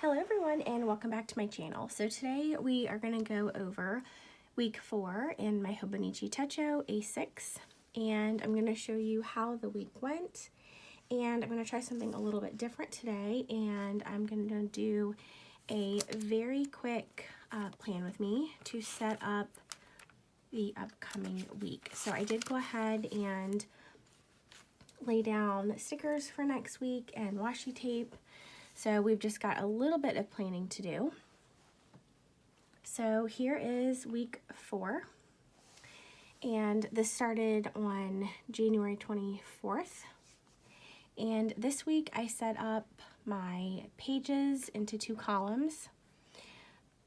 Hello everyone and welcome back to my channel. So today we are going to go over week 4 in my Hobonichi Techo A6, and I'm going to show you how the week went, and I'm going to try something a little bit different today, and I'm going to do a very quick plan with me to set up the upcoming week. So I did go ahead and lay down stickers for next week and washi tape. So we've just got a little bit of planning to do. So here is week 4, and this started on January 24th. And this week I set up my pages into 2 columns.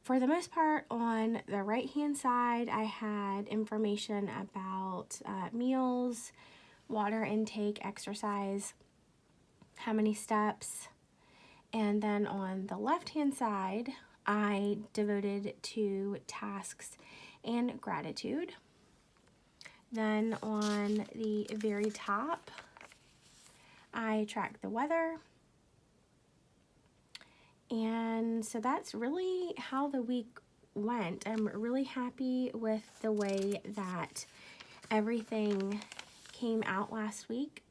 For the most part, on the right hand side I had information about meals, water intake, exercise, how many steps. And then on the left-hand side, I devoted to tasks and gratitude. Then on the very top, I tracked the weather. And so that's really how the week went. I'm really happy with the way that everything came out last week.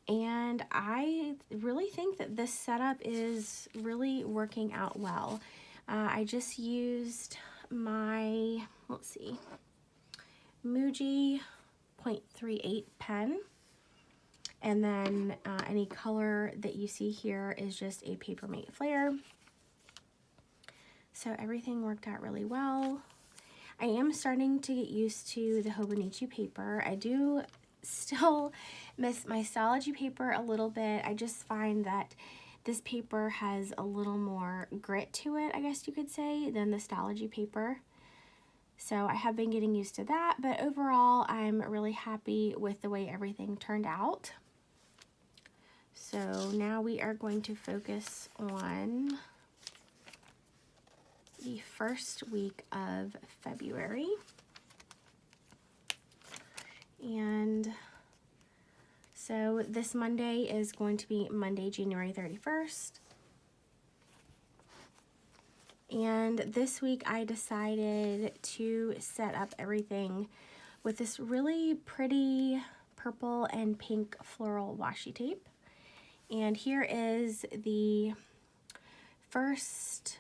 And I really think that this setup is really working out well. I just used my, Muji 0.38 pen. And then any color that you see here is just a Papermate flare. So everything worked out really well. I am starting to get used to the Hobonichi paper. I do still miss my Stalogy paper a little bit. I just find that this paper has a little more grit to it, I guess you could say, than the Stalogy paper. So I have been getting used to that, but overall I'm really happy with the way everything turned out. So now we are going to focus on the first week of February. And so this Monday is going to be Monday, January 31st. And this week I decided to set up everything with this really pretty purple and pink floral washi tape. And here is the first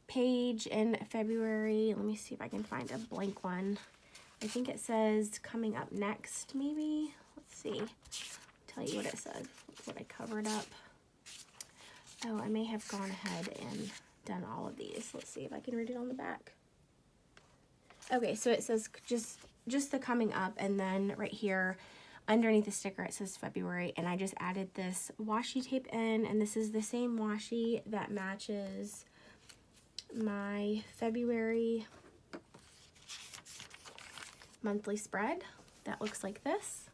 page in February. Let me see if I can find a blank one. I think it says coming up next, maybe. Let's see. Tell you what it said. That's what I covered up. Oh, I may have gone ahead and done all of these. Let's see if I can read it on the back. Okay, so it says just the coming up, and then right here underneath the sticker it says February, and I just added this washi tape in, and this is the same washi that matches my February monthly spread that looks like this.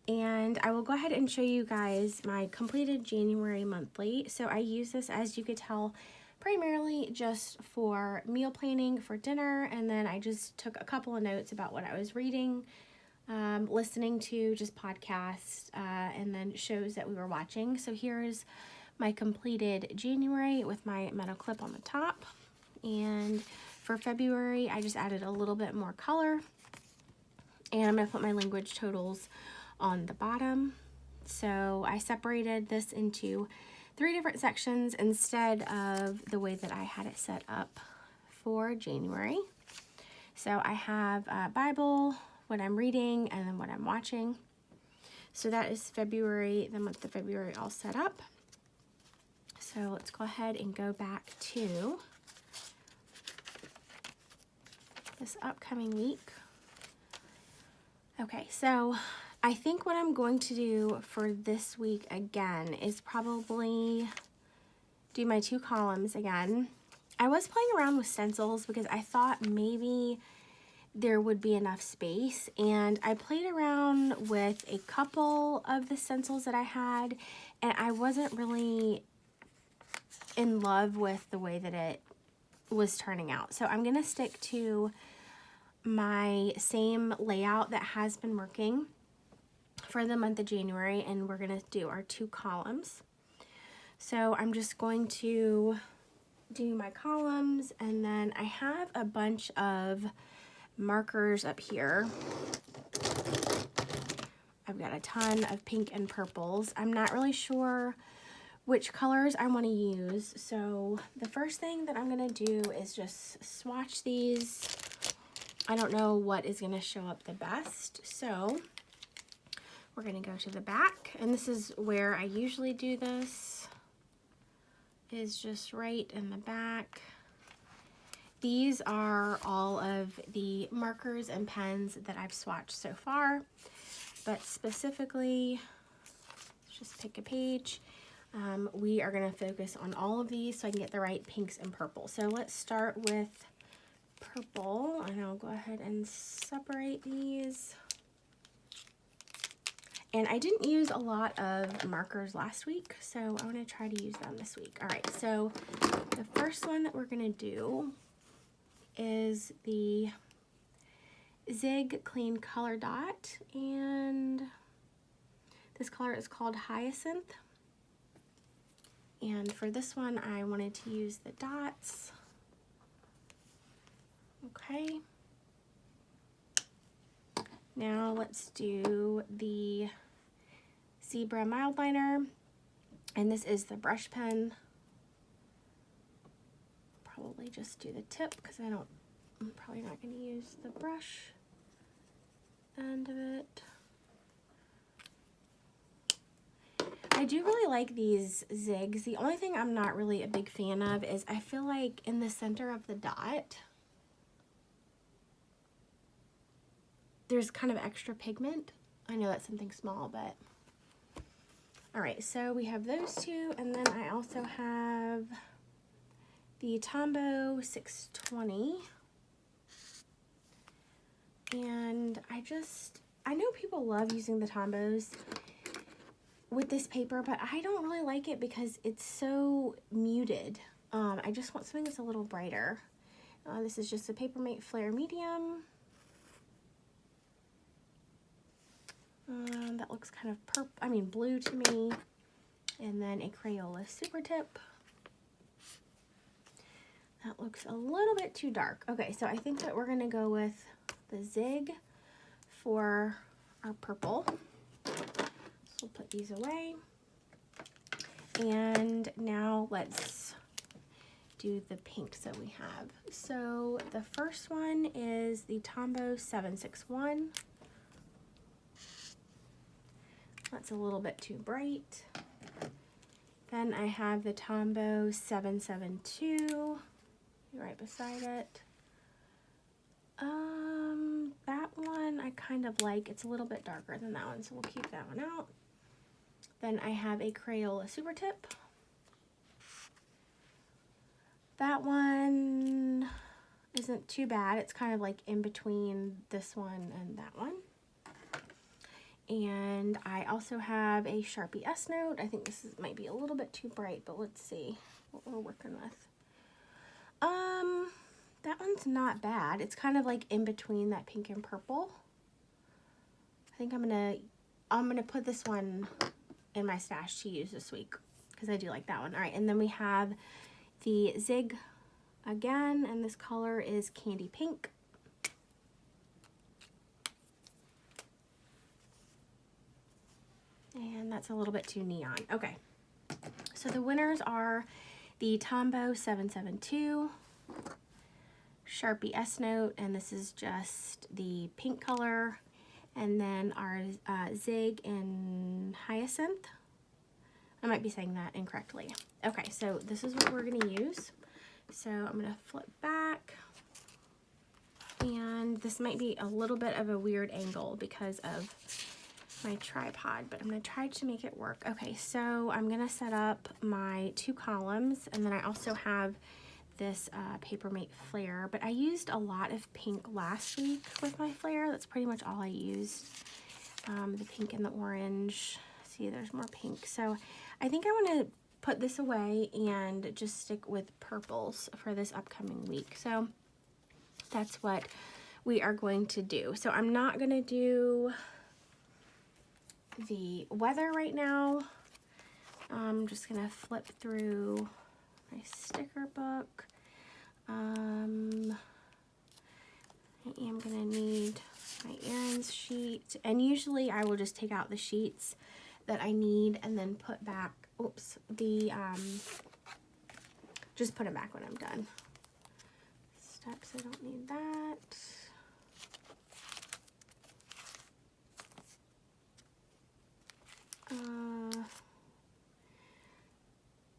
And I will go ahead and show you guys my completed January monthly. So I use this, as you could tell, primarily just for meal planning for dinner, and then I just took a couple of notes about what I was reading, listening to just podcasts, and then shows that we were watching. So here's my completed January with my metal clip on the top. And for February, I just added a little bit more color, and I'm going to put my language totals on the bottom. So I separated this into 3 different sections instead of the way that I had it set up for January. So I have Bible, what I'm reading, and then what I'm watching. So that is February, the month of February, all set up. So let's go ahead and go back to this upcoming week. Okay, so I think what I'm going to do for this week again is probably do my 2 columns again. I was playing around with stencils because I thought maybe there would be enough space, and I played around with a couple of the stencils that I had, and I wasn't really in love with the way that it was turning out. So I'm gonna stick to my same layout that has been working for the month of January, and we're gonna do our 2 columns. So I'm just going to do my columns, and then I have a bunch of markers up here. I've got a ton of pink and purples. I'm not really sure which colors I want to use. So the first thing that I'm going to do is just swatch these. I don't know what is going to show up the best. So we're going to go to the back, and this is where I usually do this, is just right in the back. These are all of the markers and pens that I've swatched so far, but specifically, let's just pick a page. We are going to focus on all of these so I can get the right pinks and purple. So let's start with purple, and I'll go ahead and separate these. And I didn't use a lot of markers last week, so I want to try to use them this week. All right, so the first one that we're going to do is the Zig Clean Color Dot, and this color is called Hyacinth. And for this one, I wanted to use the dots. Okay. Now let's do the Zebra Mild Liner, and this is the brush pen. Probably just do the tip because I'm probably not going to use the brush end of it. I do really like these zigs. The only thing I'm not really a big fan of is I feel like in the center of the dot, there's kind of extra pigment. I know that's something small, but all right, so we have those two, and then I also have the Tombow 620. And I know people love using the Tombows with this paper, but I don't really like it because it's so muted. I just want something that's a little brighter. This is just a Papermate Flare Medium. That looks kind of blue to me. And then a Crayola Super Tip. That looks a little bit too dark. Okay, so I think that we're gonna go with the Zig for our purple. So we'll put these away. And now let's do the pinks that we have. So the first one is the Tombow 761. That's a little bit too bright. Then I have the Tombow 772 right beside it. That one I kind of like. It's a little bit darker than that one, so we'll keep that one out. Then I have a Crayola Super Tip. That one isn't too bad. It's kind of like in between this one and that one. And I also have a Sharpie S Note. I think this might be a little bit too bright, but let's see what we're working with. That one's not bad. It's kind of like in between that pink and purple. I think I'm gonna put this one in my stash to use this week because I do like that one. All right, and then we have the Zig again, and this color is Candy Pink. And that's a little bit too neon. Okay, so the winners are the Tombow 772, Sharpie S Note, and this is just the pink color, and then our Zig in Hyacinth. I might be saying that incorrectly. Okay, so this is what we're gonna use. So I'm gonna flip back, and this might be a little bit of a weird angle because of my tripod, but I'm gonna try to make it work. Okay, so I'm gonna set up my two columns, and then I also have this Papermate Flare, but I used a lot of pink last week with my flare. That's pretty much all I used. The pink and the orange. See, there's more pink. So I think I want to put this away and just stick with purples for this upcoming week. So that's what we are going to do. So I'm not going to do the weather right now. I'm just gonna flip through my sticker book. I am gonna need my errands sheet, and usually I will just take out the sheets that I need and then put back, oops, the, just put them back when I'm done. Steps, I don't need that.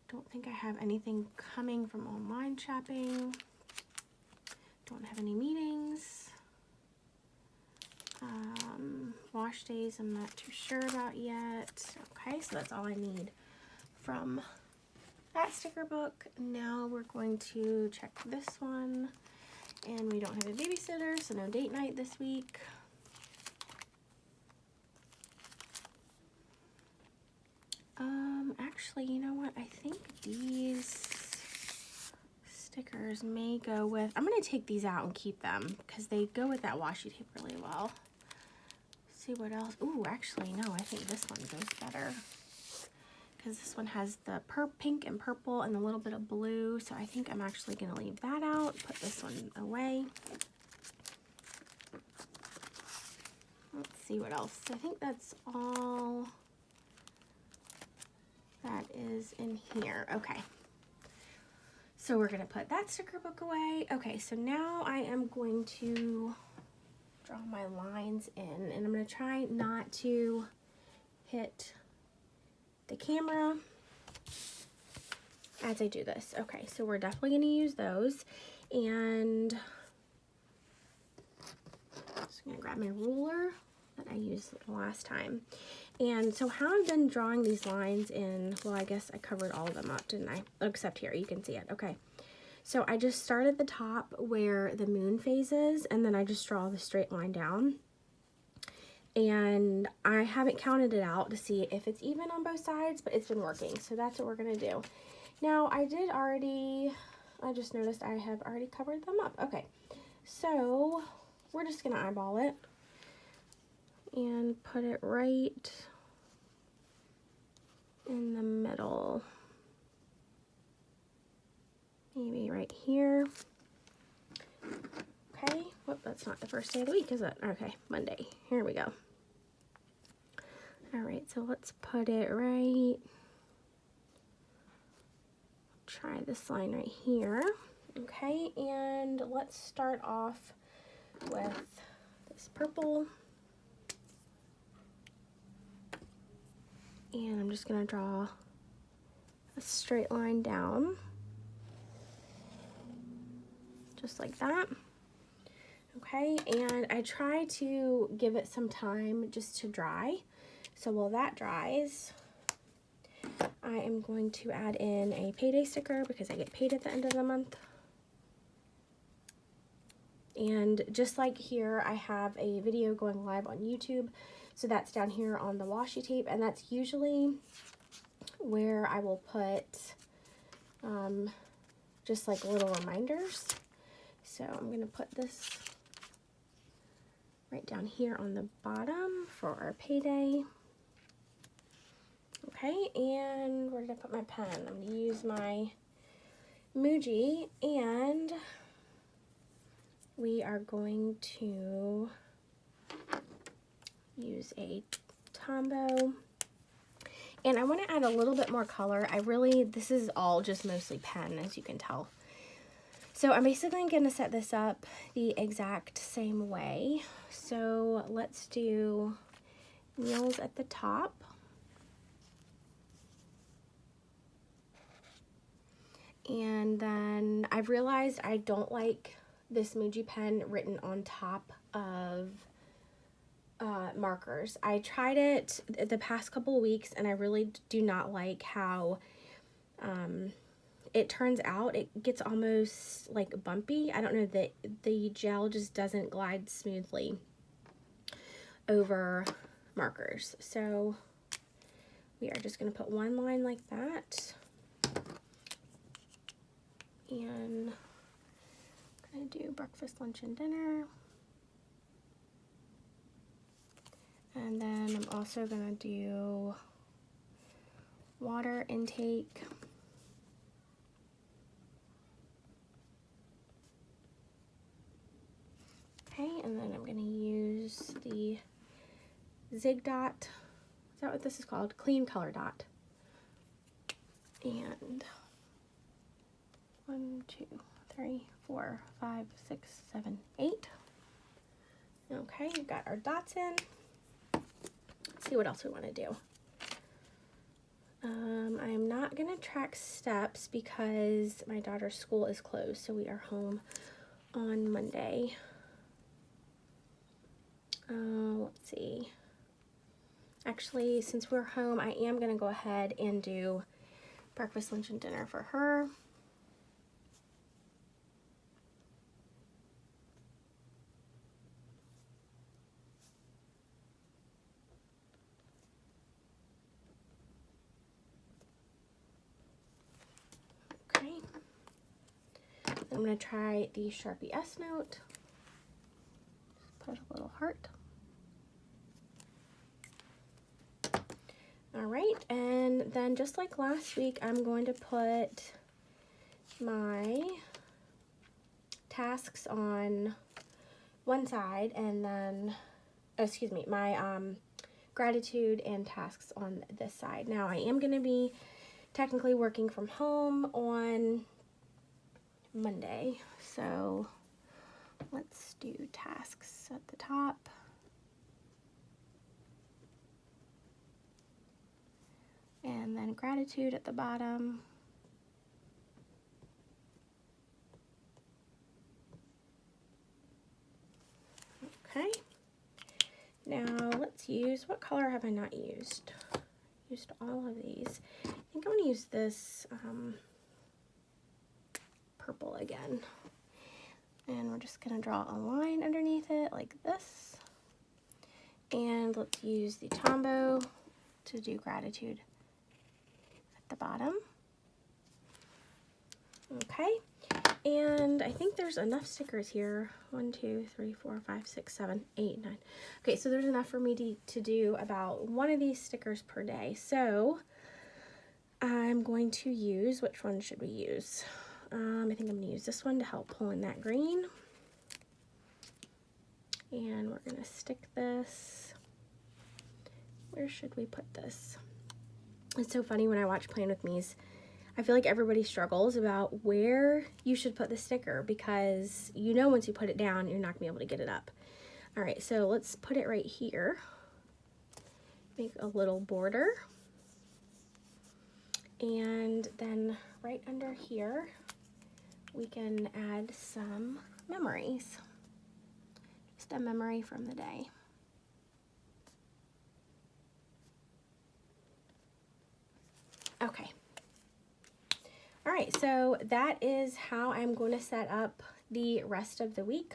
Don't think I have anything coming from online shopping. Don't have any meetings. Wash days I'm not too sure about yet. Okay, so that's all I need from that sticker book. Now we're going to check this one, and we don't have a babysitter, so no date night this week. Actually, you know what? I think these stickers may go with, I'm going to take these out and keep them because they go with that washi tape really well. See what else. Ooh, actually, no, I think this one goes better because this one has the pink and purple and a little bit of blue, so I think I'm actually going to leave that out, put this one away. Let's see what else. I think that's all that is in here. Okay, so we're gonna put that sticker book away. Okay, so now I am going to draw my lines in, and I'm gonna try not to hit the camera as I do this. Okay, so we're definitely gonna use those, and I'm just gonna grab my ruler that I used last time. And so how I've been drawing these lines in, well, I guess I covered all of them up, didn't I? Except here, you can see it. Okay. So I just start at the top where the moon phase is, and then I just draw the straight line down. And I haven't counted it out to see if it's even on both sides, but it's been working. So that's what we're going to do. Now, I just noticed I have already covered them up. Okay. So we're just going to eyeball it and put it right in the middle. Maybe right here. Okay, whoop, that's not the first day of the week, is it? Okay, Monday. Here we go. All right, so let's put it right. Try this line right here. Okay, and let's start off with this purple. And I'm just gonna draw a straight line down. Just like that. Okay, and I try to give it some time just to dry. So while that dries, I am going to add in a payday sticker because I get paid at the end of the month. And just like here, I have a video going live on YouTube. So that's down here on the washi tape, and that's usually where I will put just like little reminders. So I'm going to put this right down here on the bottom for our payday. Okay, and where did I put my pen? I'm going to use my Muji, and we are going to use a Tombow. And I want to add a little bit more color. This is all just mostly pen, as you can tell. So I'm basically going to set this up the exact same way. So let's do wheels at the top. And then I've realized I don't like this Muji pen written on top of markers. I tried it the past couple of weeks, and I really do not like how it turns out. It gets almost like bumpy. I don't know, that the gel just doesn't glide smoothly over markers. So we are just going to put one line like that, and I'm going to do breakfast, lunch, and dinner. And then I'm also going to do water intake. Okay, and then I'm going to use the Zig Dot. Is that what this is called? Clean Color Dot. And 1, 2, 3, 4, 5, 6, 7, 8. Okay, we've got our dots in. Let's see what else we want to do. I'm not going to track steps because my daughter's school is closed, so we are home on Monday. Let's see. Actually, since we're home, I am going to go ahead and do breakfast, lunch, and dinner for her. Okay. I'm going to try the Sharpie S note. Just put a little heart. All right, and then just like last week, I'm going to put my tasks on one side and then, excuse me, my gratitude and tasks on this side. Now, I am going to be technically working from home on Monday, so let's do tasks at the top. And then gratitude at the bottom. Okay. Now let's use, what color have I not used? Used all of these. I think I'm going to use this purple again. And we're just going to draw a line underneath it like this. And let's use the Tombow to do gratitude at the bottom. Okay, and I think there's enough stickers here. 1, 2, 3, 4, 5, 6, 7, 8, 9. Okay, so there's enough for me to do about one of these stickers per day. So I'm going to use, which one should we use? I think I'm going to use this one to help pull in that green. And we're going to stick this. Where should we put this? It's so funny when I watch Plan With Me's. I feel like everybody struggles about where you should put the sticker because you know once you put it down, you're not going to be able to get it up. All right, so let's put it right here. Make a little border. And then right under here, we can add some memories. Just a memory from the day. Okay. All right, so that is how I'm going to set up the rest of the week.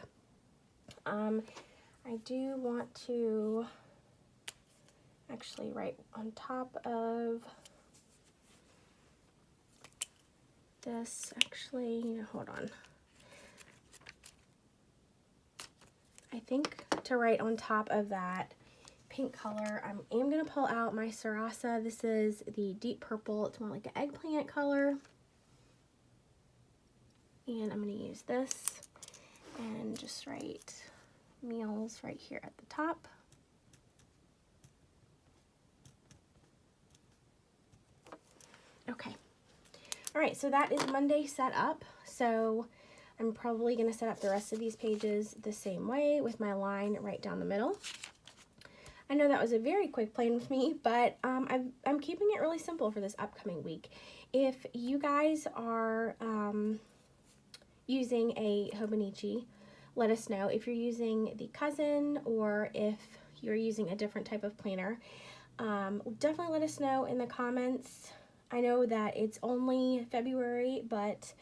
I do want to actually write on top of this, hold on. I think to write on top of that pink color, I am going to pull out my Sarasa. This is the deep purple. It's more like an eggplant color. And I'm going to use this and just write meals right here at the top. Okay. All right, so that is Monday set up. So I'm probably going to set up the rest of these pages the same way with my line right down the middle. I know that was a very quick Plan With Me, but I'm keeping it really simple for this upcoming week. If you guys are using a Hobonichi, let us know. If you're using the Cousin or if you're using a different type of planner, definitely let us know in the comments. I know that it's only February, but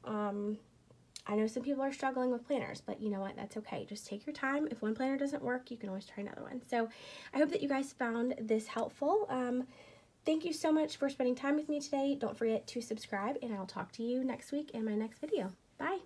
I know some people are struggling with planners, but you know what? That's okay. Just take your time. If one planner doesn't work, you can always try another one. So I hope that you guys found this helpful. Thank you so much for spending time with me today. Don't forget to subscribe, and I'll talk to you next week in my next video. Bye.